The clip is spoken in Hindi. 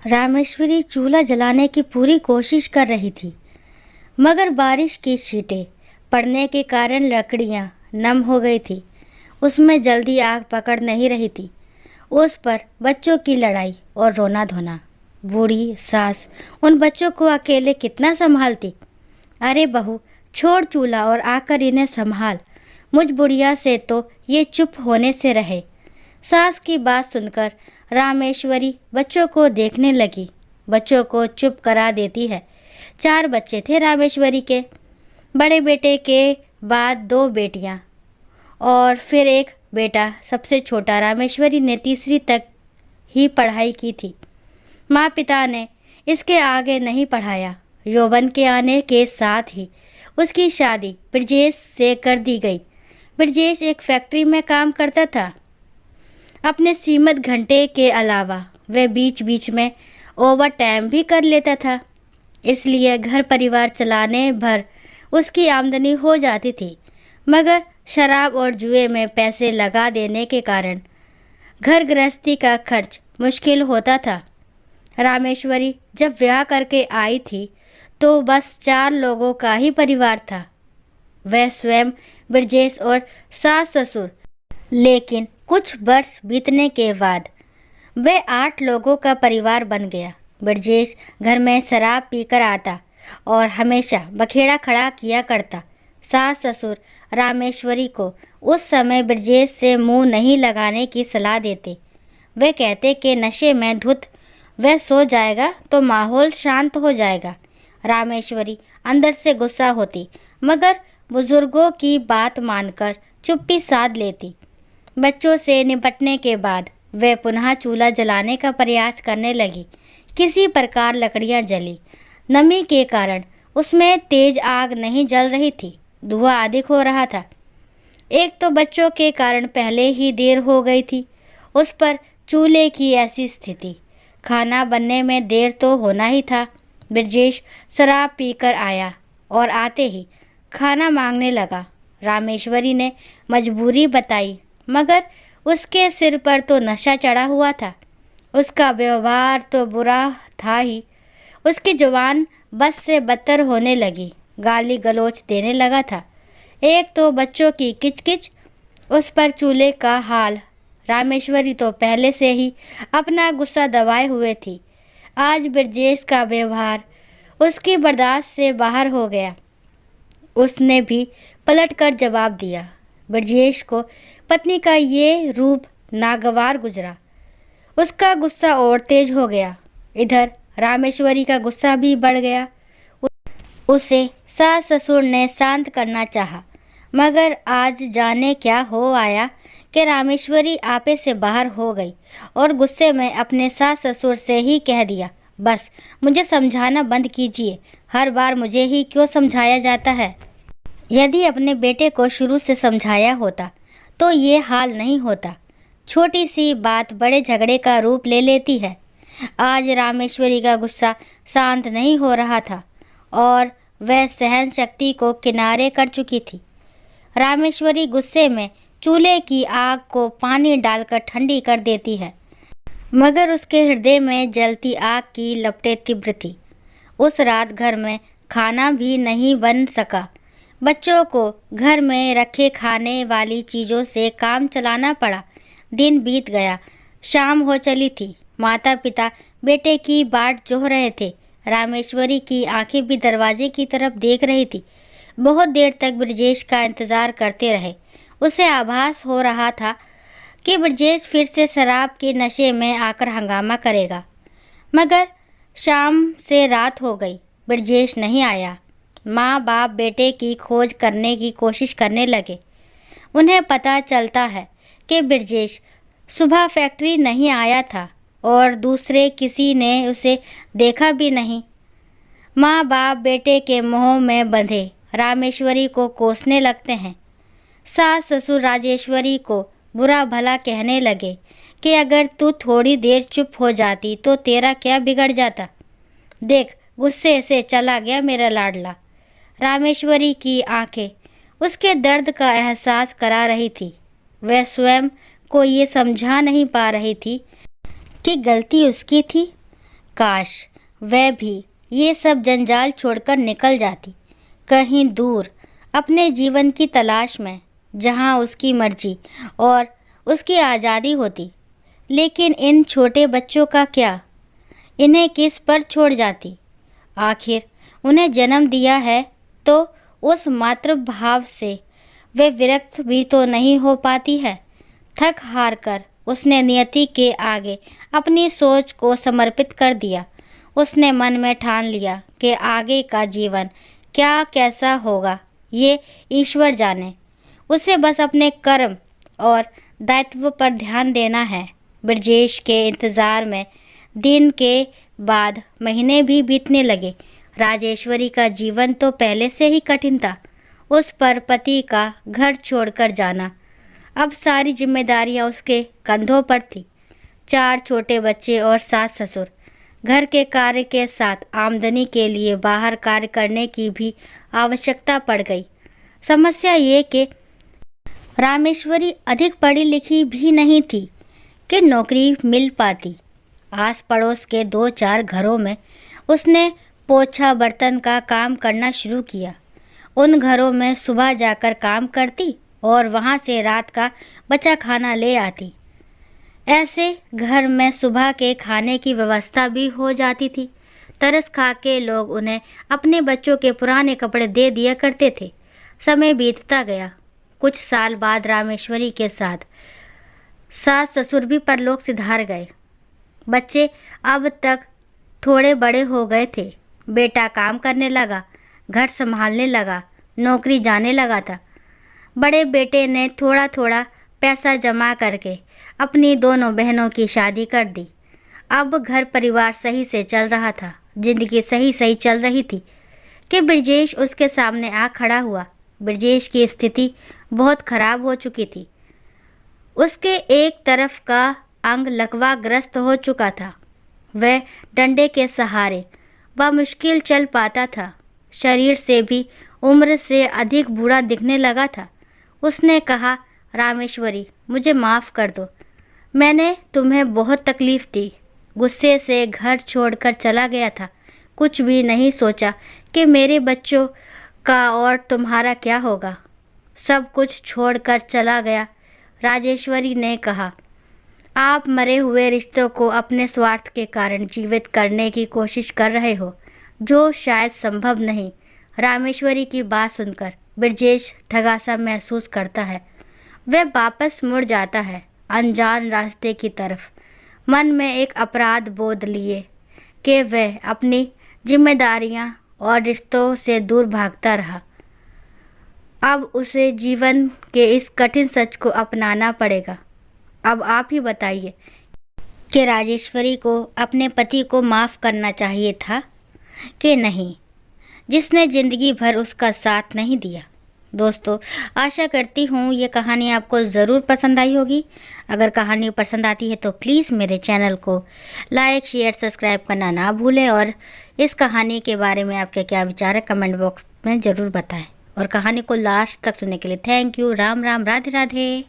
रामेश्वरी चूल्हा जलाने की पूरी कोशिश कर रही थी, मगर बारिश की छींटें पड़ने के कारण लकड़ियां नम हो गई थी। उसमें जल्दी आग पकड़ नहीं रही थी। उस पर बच्चों की लड़ाई और रोना धोना। बूढ़ी सास उन बच्चों को अकेले कितना संभालती। अरे बहू, छोड़ चूल्हा और आकर इन्हें संभाल। मुझ बुढ़िया से तो ये चुप होने से रहे। सास की बात सुनकर रामेश्वरी बच्चों को देखने लगी। बच्चों को चुप करा देती है। 4 बच्चे थे रामेश्वरी के। बड़े बेटे के बाद 2 बेटियां और फिर एक बेटा। सबसे छोटा रामेश्वरी ने तीसरी तक ही पढ़ाई की थी। माँ पिता ने इसके आगे नहीं पढ़ाया। यौवन के आने के साथ ही उसकी शादी ब्रजेश से कर दी गई। ब्रजेश एक फैक्ट्री में काम करता था। अपने सीमित घंटे के अलावा वह बीच बीच में ओवर टाइम भी कर लेता था, इसलिए घर परिवार चलाने भर उसकी आमदनी हो जाती थी। मगर शराब और जुए में पैसे लगा देने के कारण घर गृहस्थी का खर्च मुश्किल होता था। रामेश्वरी जब ब्याह करके आई थी तो बस 4 लोगों का ही परिवार था, वह स्वयं, ब्रजेश और सास ससुर। लेकिन कुछ वर्ष बीतने के बाद वह 8 लोगों का परिवार बन गया। ब्रजेश घर में शराब पीकर आता और हमेशा बखेड़ा खड़ा किया करता। सास ससुर रामेश्वरी को उस समय ब्रजेश से मुंह नहीं लगाने की सलाह देते। वे कहते कि नशे में धुत वह सो जाएगा तो माहौल शांत हो जाएगा। रामेश्वरी अंदर से गुस्सा होती, मगर बुजुर्गों की बात मानकर चुप्पी साध लेती। बच्चों से निपटने के बाद वह पुनः चूल्हा जलाने का प्रयास करने लगी। किसी प्रकार लकड़ियां जली। नमी के कारण उसमें तेज आग नहीं जल रही थी, धुआं अधिक हो रहा था। एक तो बच्चों के कारण पहले ही देर हो गई थी, उस पर चूल्हे की ऐसी स्थिति। खाना बनने में देर तो होना ही था। ब्रजेश शराब पीकर आया और आते ही खाना मांगने लगा। रामेश्वरी ने मजबूरी बताई, मगर उसके सिर पर तो नशा चढ़ा हुआ था। उसका व्यवहार तो बुरा था ही, उसकी जुबान बस से बदतर होने लगी, गाली गलौज देने लगा था। एक तो बच्चों की किचकिच, उस पर चूल्हे का हाल। रामेश्वरी तो पहले से ही अपना गुस्सा दबाए हुए थी। आज ब्रजेश का व्यवहार उसकी बर्दाश्त से बाहर हो गया। उसने भी पलटकर जवाब दिया। ब्रजेश को पत्नी का ये रूप नागवार गुजरा। उसका गुस्सा और तेज हो गया। इधर रामेश्वरी का गुस्सा भी बढ़ गया। उसे सास ससुर ने शांत करना चाहा, मगर आज जाने क्या हो आया कि रामेश्वरी आपे से बाहर हो गई और गुस्से में अपने सास ससुर से ही कह दिया, बस मुझे समझाना बंद कीजिए। हर बार मुझे ही क्यों समझाया जाता है? यदि अपने बेटे को शुरू से समझाया होता तो ये हाल नहीं होता। छोटी सी बात बड़े झगड़े का रूप ले लेती है। आज रामेश्वरी का गुस्सा शांत नहीं हो रहा था और वह सहन शक्ति को किनारे कर चुकी थी। रामेश्वरी गुस्से में चूल्हे की आग को पानी डालकर ठंडी कर देती है, मगर उसके हृदय में जलती आग की लपटें तीव्र थी। उस रात घर में खाना भी नहीं बन सका। बच्चों को घर में रखे खाने वाली चीज़ों से काम चलाना पड़ा। दिन बीत गया, शाम हो चली थी। माता पिता बेटे की बाट जोह रहे थे। रामेश्वरी की आंखें भी दरवाजे की तरफ देख रही थी। बहुत देर तक ब्रजेश का इंतज़ार करते रहे। उसे आभास हो रहा था कि ब्रजेश फिर से शराब के नशे में आकर हंगामा करेगा। मगर शाम से रात हो गई, ब्रजेश नहीं आया। माँ बाप बेटे की खोज करने की कोशिश करने लगे। उन्हें पता चलता है कि ब्रजेश सुबह फैक्ट्री नहीं आया था और दूसरे किसी ने उसे देखा भी नहीं। माँ बाप बेटे के मोह में बंधे रामेश्वरी को कोसने लगते हैं। सास ससुर राजेश्वरी को बुरा भला कहने लगे कि अगर तू थोड़ी देर चुप हो जाती तो तेरा क्या बिगड़ जाता। देख, गुस्से से चला गया मेरा लाडला। रामेश्वरी की आंखें उसके दर्द का एहसास करा रही थी। वह स्वयं को ये समझा नहीं पा रही थी कि गलती उसकी थी। काश वह भी ये सब जंजाल छोड़कर निकल जाती, कहीं दूर अपने जीवन की तलाश में, जहाँ उसकी मर्जी और उसकी आज़ादी होती। लेकिन इन छोटे बच्चों का क्या? इन्हें किस पर छोड़ जाती? आखिर उन्हें जन्म दिया है तो उस मातृभाव से वे विरक्त भी तो नहीं हो पाती है। थक हार कर उसने नियति के आगे अपनी सोच को समर्पित कर दिया। उसने मन में ठान लिया कि आगे का जीवन क्या कैसा होगा ये ईश्वर जाने। उसे बस अपने कर्म और दायित्व पर ध्यान देना है। ब्रजेश के इंतज़ार में दिन के बाद महीने भी बीतने लगे। राजेश्वरी का जीवन तो पहले से ही कठिन था। उस पर पति का घर छोड़कर जाना, अब सारी जिम्मेदारियां उसके कंधों पर थी। 4 छोटे बच्चे और सास ससुर, घर के कार्य के साथ आमदनी के लिए बाहर कार्य करने की भी आवश्यकता पड़ गई। समस्या ये कि रामेश्वरी अधिक पढ़ी लिखी भी नहीं थी कि नौकरी मिल पाती। आस पड़ोस के 2-4 घरों में उसने पोछा बर्तन का काम करना शुरू किया। उन घरों में सुबह जाकर काम करती और वहाँ से रात का बचा खाना ले आती। ऐसे घर में सुबह के खाने की व्यवस्था भी हो जाती थी। तरस खा के लोग उन्हें अपने बच्चों के पुराने कपड़े दे दिया करते थे। समय बीतता गया। कुछ साल बाद रामेश्वरी के साथ सास ससुर भी परलोक सिधार गए। बच्चे अब तक थोड़े बड़े हो गए थे। बेटा काम करने लगा, घर संभालने लगा, नौकरी जाने लगा था। बड़े बेटे ने थोड़ा थोड़ा पैसा जमा करके अपनी दोनों बहनों की शादी कर दी। अब घर परिवार सही से चल रहा था, जिंदगी सही सही चल रही थी कि ब्रजेश उसके सामने आ खड़ा हुआ। ब्रजेश की स्थिति बहुत खराब हो चुकी थी। उसके एक तरफ का अंग लकवाग्रस्त हो चुका था। वह डंडे के सहारे मुश्किल चल पाता था। शरीर से भी उम्र से अधिक बूढ़ा दिखने लगा था। उसने कहा, रामेश्वरी, मुझे माफ़ कर दो, मैंने तुम्हें बहुत तकलीफ़ दी। गुस्से से घर छोड़कर चला गया था। कुछ भी नहीं सोचा कि मेरे बच्चों का और तुम्हारा क्या होगा। सब कुछ छोड़कर चला गया। राजेश्वरी ने कहा, आप मरे हुए रिश्तों को अपने स्वार्थ के कारण जीवित करने की कोशिश कर रहे हो, जो शायद संभव नहीं। रामेश्वरी की बात सुनकर ब्रजेश ठगासा महसूस करता है। वह वापस मुड़ जाता है अनजान रास्ते की तरफ, मन में एक अपराध बोध लिए कि वह अपनी जिम्मेदारियां और रिश्तों से दूर भागता रहा। अब उसे जीवन के इस कठिन सच को अपनाना पड़ेगा। अब आप ही बताइए कि राजेश्वरी को अपने पति को माफ़ करना चाहिए था कि नहीं, जिसने ज़िंदगी भर उसका साथ नहीं दिया। दोस्तों, आशा करती हूँ ये कहानी आपको ज़रूर पसंद आई होगी। अगर कहानी पसंद आती है तो प्लीज़ मेरे चैनल को लाइक, शेयर, सब्सक्राइब करना ना भूलें और इस कहानी के बारे में आपके क्या विचार है कमेंट बॉक्स में ज़रूर बताएं। और कहानी को लास्ट तक सुनने के लिए थैंक यू। राम राम, राधे राधे।